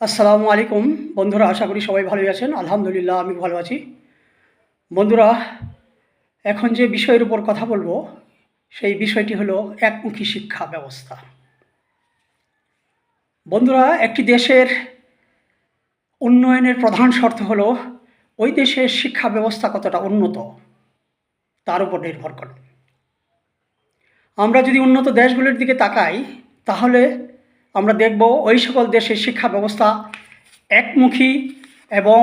আসসালামু আলাইকুম বন্ধুরা, আশা করি সবাই ভালোই আছেন। আলহামদুলিল্লাহ আমি ভালো আছি। বন্ধুরা, এখন যে বিষয়ের উপর কথা বলবো সেই বিষয়টি হলো একমুখী শিক্ষা ব্যবস্থা। বন্ধুরা, একটি দেশের উন্নয়নের প্রধান শর্ত হলো ওই দেশের শিক্ষা ব্যবস্থা কতটা উন্নত তার উপর নির্ভর করে। আমরা যদি উন্নত দেশগুলির দিকে তাকাই তাহলে আমরা দেখব ওই সকল দেশের শিক্ষা ব্যবস্থা একমুখী এবং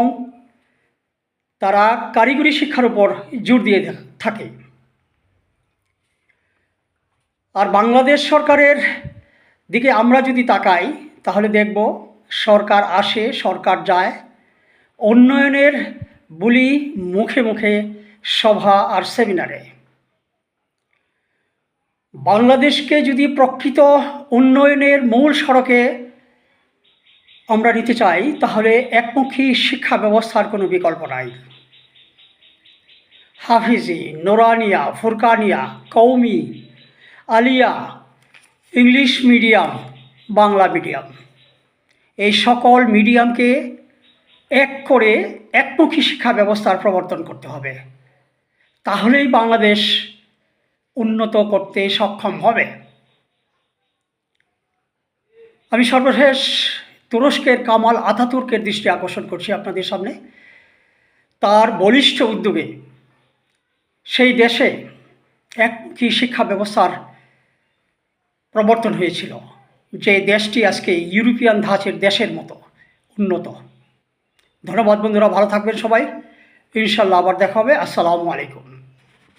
তারা কারিগরি শিক্ষার উপর জোর দিয়ে থাকে। আর বাংলাদেশ সরকারের দিকে আমরা যদি তাকাই তাহলে দেখব সরকার আসে, সরকার যায়, উন্নয়নের বুলি মুখে মুখে সভা আর সেমিনারে। বাংলাদেশকে যদি প্রকৃত উন্নয়নের মূল সড়কে আমরা নিতে চাই তাহলে একমুখী শিক্ষা ব্যবস্থার কোনো বিকল্প নাই। হাফিজি, নোরানিয়া, ফুরকানিয়া, কৌমি, আলিয়া, ইংলিশ মিডিয়াম, বাংলা মিডিয়াম, এই সকল মিডিয়ামকে এক করে একমুখী শিক্ষা ব্যবস্থার প্রবর্তন করতে হবে। তাহলেই বাংলাদেশ উন্নত করতে সক্ষম হবে। আমি সর্বশেষ তুরস্কের কামাল আতাতুর্কের দৃষ্টি আকর্ষণ করছি আপনাদের সামনে। তার বলিষ্ঠ উদ্যোগে সেই দেশে একমুখী শিক্ষা ব্যবস্থার প্রবর্তন হয়েছিল, যে দেশটি আজকে ইউরোপিয়ান ধাঁচের দেশের মতো উন্নত। ধন্যবাদ বন্ধুরা, ভালো থাকবেন সবাই। ইনশাল্লাহ আবার দেখা হবে। আসসালামু আলাইকুম।